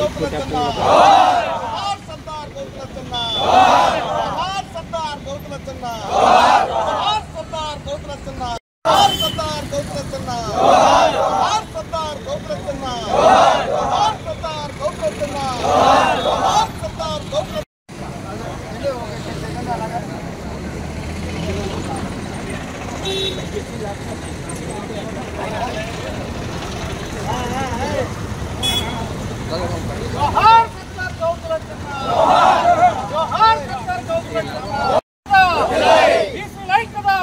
గౌతులచ్చన్న జోహార్ సర్దార్ గౌతులచ్చన్న జోహార్ సర్దార్ గౌతులచ్చన్న జోహార్ సర్దార్ గౌతులచ్చన్న జోహార్ సర్దార్ గౌతులచ్చన్న జోహార్ సర్దార్ గౌతులచ్చన్న జోహార్ సర్దార్ గౌతులచ్చన్న జోహార్ సర్దార్ గౌతులచ్చన్న जोहार सरदार गौतुलच्चन्न जोहार सरदार गौतुलच्चन्न BC like कदा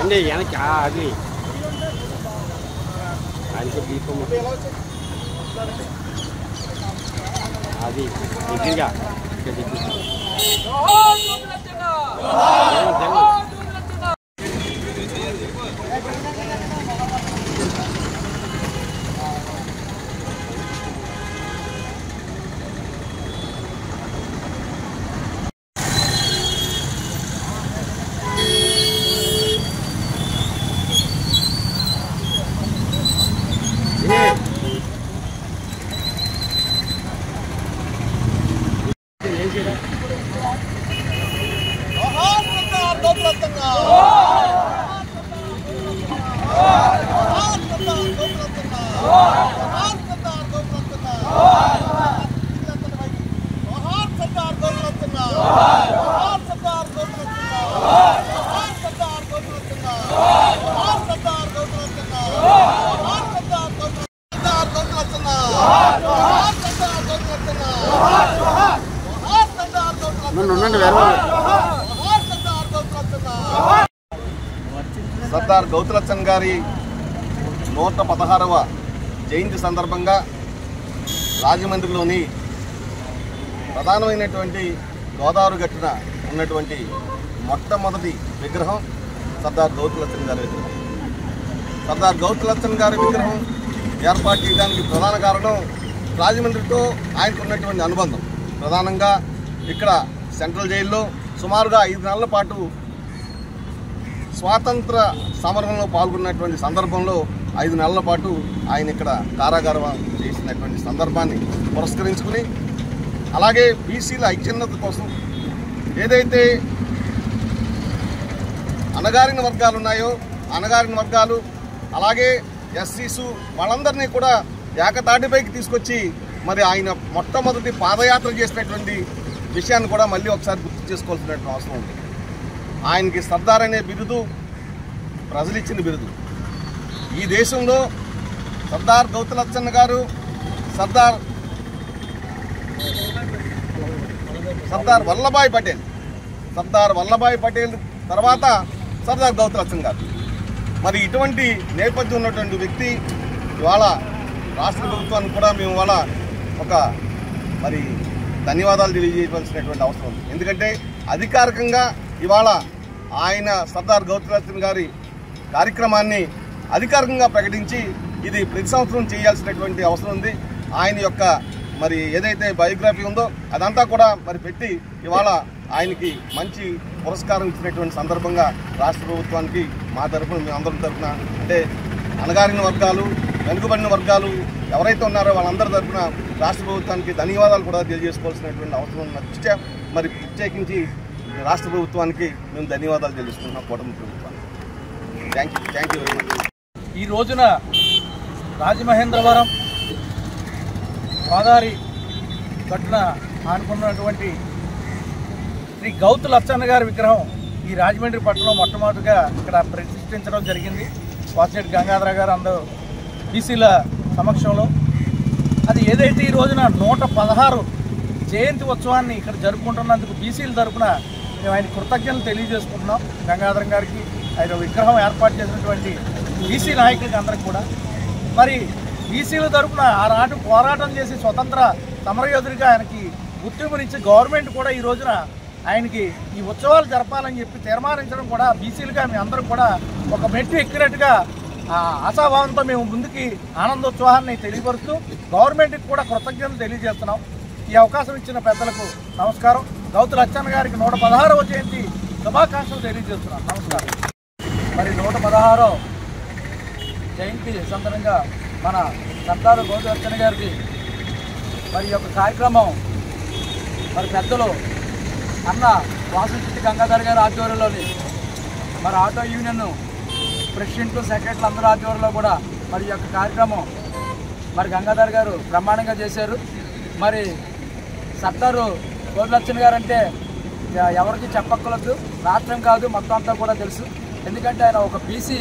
अंडे यानी क्या आगे आगे बीच में आदि दिखेगा क्या दिखेगा సర్దార్ గౌతులచ్చన్ గారి 116వ జయంతి సందర్భంగా రాజమండ్రిలోని ప్రధానమైనటువంటి గోదావరి గట్టున ఉన్నటువంటి మొట్టమొదటి విగ్రహం సర్దార్ గౌతులచ్చన్ గారి విగ్రహం. సర్దార్ గౌతులచ్చన్ గారి విగ్రహం ఏర్పాటు చేయడానికి ప్రధాన కారణం రాజమండ్రితో ఆయనకు ఉన్నటువంటి అనుబంధం. ప్రధానంగా ఇక్కడ సెంట్రల్ జైల్లో సుమారుగా 5 నెలల పాటు స్వాతంత్ర సమరంలో పాల్గొన్నటువంటి సందర్భంలో 5 నెలల పాటు ఆయన ఇక్కడ కారాగారం చేసినటువంటి సందర్భాన్ని పురస్కరించుకుని, అలాగే బీసీల ఐక్యత కోసం ఏదైతే అణగారిన వర్గాలు ఉన్నాయో అణగారిన వర్గాలు అలాగే ఎస్సీసు వాళ్ళందరినీ కూడా ఏకతాటిపైకి తీసుకొచ్చి మరి ఆయన మొట్టమొదటి పాదయాత్ర చేసినటువంటి విషయాన్ని కూడా మళ్ళీ ఒకసారి గుర్తు చేసుకోవాల్సినటువంటి అవసరం ఉంది. ఆయనకి సర్దార్ అనే బిరుదు ప్రజలు ఇచ్చిన బిరుదు. ఈ దేశంలో సర్దార్ గౌతులచ్చన్న గారు సర్దార్ వల్లభాయ్ పటేల్ తర్వాత సర్దార్ గౌతులచ్చన్ గారు. మరి ఇటువంటి నేపథ్యం ఉన్నటువంటి వ్యక్తి ఇవాళ రాష్ట్ర ప్రభుత్వానికి కూడా మేము ఇవాళ ఒక మరి ధన్యవాదాలు తెలియజేయవలసినటువంటి అవసరం ఉంది. ఎందుకంటే అధికారికంగా ఇవాళ ఆయన సర్దార్ గౌతులచ్చన్ గారి కార్యక్రమాన్ని అధికారికంగా ప్రకటించి ఇది ప్రతి సంవత్సరం చేయాల్సినటువంటి అవసరం ఉంది. ఆయన యొక్క మరి ఏదైతే బయోగ్రఫీ ఉందో అదంతా కూడా మరి పెట్టి ఇవాళ ఆయనకి మంచి పురస్కారం ఇచ్చినటువంటి సందర్భంగా రాష్ట్ర ప్రభుత్వానికి మా తరఫున మేమందరి తరఫున అంటే అణగారిన వర్గాలు వెనుకబడిన వర్గాలు ఎవరైతే ఉన్నారో వాళ్ళందరి తరఫున రాష్ట్ర ప్రభుత్వానికి ధన్యవాదాలు కూడా తెలియజేసుకోవాల్సినటువంటి అవసరం ఉన్న దృష్ట్యా మరి ప్రత్యేకించి రాష్ట్ర ప్రభుత్వానికి మేము ధన్యవాదాలు తెలుసుకుంటున్నాం. కూటమి ప్రభుత్వానికి థ్యాంక్ యూ వెరీ మచ్. ఈ రోజున రాజమహేంద్రవరం గోదావరి గట్టున ఆనుకున్నటువంటి శ్రీ గౌతులచ్చన్న గారి విగ్రహం ఈ రాజమండ్రి పట్టణంలో మొట్టమొదటిగా ఇక్కడ ప్రతిష్ఠించడం జరిగింది. వాసిరెడ్డి గంగాధర గారు అందరూ బీసీల సమక్షంలో. అది ఏదైతే ఈ రోజున 116 జయంతి ఉత్సవాన్ని ఇక్కడ జరుపుకుంటున్నందుకు బీసీల తరఫున మేము ఆయన కృతజ్ఞతలు తెలియజేసుకుంటున్నాం. గంగాధరం గారికి ఆయన విగ్రహం ఏర్పాటు చేసినటువంటి బీసీ నాయకులకి అందరికి కూడా మరి బీసీల తరఫున ఆనాటి పోరాటం చేసి స్వతంత్ర సమరయోధుడిగా ఆయనకి గుర్తింపునిచ్చి గవర్నమెంట్ కూడా ఈ రోజున ఆయనకి ఈ ఉత్సవాలు జరపాలని చెప్పి తీర్మానించడం కూడా బీసీలుగా మీ అందరం కూడా ఒక మెట్టు ఎక్కినట్టుగా ఆశాభావంతో మేము ముందుకి ఆనందోత్సాహాన్ని తెలియపరుస్తూ గవర్నమెంట్కి కూడా కృతజ్ఞతలు తెలియజేస్తున్నాం. ఈ అవకాశం ఇచ్చిన పెద్దలకు నమస్కారం. గౌతుల అచ్చన్న గారికి 116వ జయంతి శుభాకాంక్షలు తెలియజేస్తున్నాం. నమస్కారం. మరి 116వ జయంతి సందర్భంగా మన సర్దారు గౌతుల అచ్చన్న గారికి మరి యొక్క కార్యక్రమం మరి పెద్దలు అన్న వాసంశెట్టి గంగాధర్ గారి ఆధ్వర్యంలోని మరి ఆటో యూనియన్ ప్రెసిడెంట్లు సెక్రటరీలు అందరూ ఆధ్వర్యంలో కూడా మరి యొక్క కార్యక్రమం మరి గంగాధర్ గారు బ్రహ్మాండంగా చేశారు. మరి సర్దారు గౌతుల అచ్చన్న గారు అంటే ఎవరికి చెప్పక్కర్లేదు, రాష్ట్రం కాదు మొత్తం అంతా కూడా తెలుసు. ఎందుకంటే ఆయన ఒక బీసీ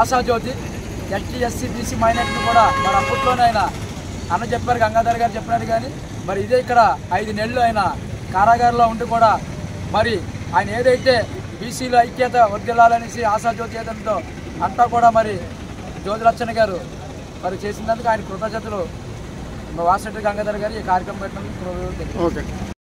ఆశాజ్యోతి, ఎస్టీ ఎస్సీ బీసీ మైనారిటీని కూడా మరి అప్పట్లోనే ఆయన అన్న చెప్పారు, గంగాధర్ గారు చెప్పినారు. కానీ మరి ఇదే ఇక్కడ 5 నెలలు ఆయన కారాగారంలో ఉండి కూడా మరి ఆయన ఏదైతే బీసీలో ఐక్యత వర్ధిల్లాలనేసి ఆశాజ్యోతి ఏదంతో అంతా కూడా మరి గౌతుల అచ్చన్న గారు మరి చేసినందుకు ఆయన కృతజ్ఞతలు వాసంశెట్టి గంగాధర్ గారు ఈ కార్యక్రమం పెట్టినందుకు.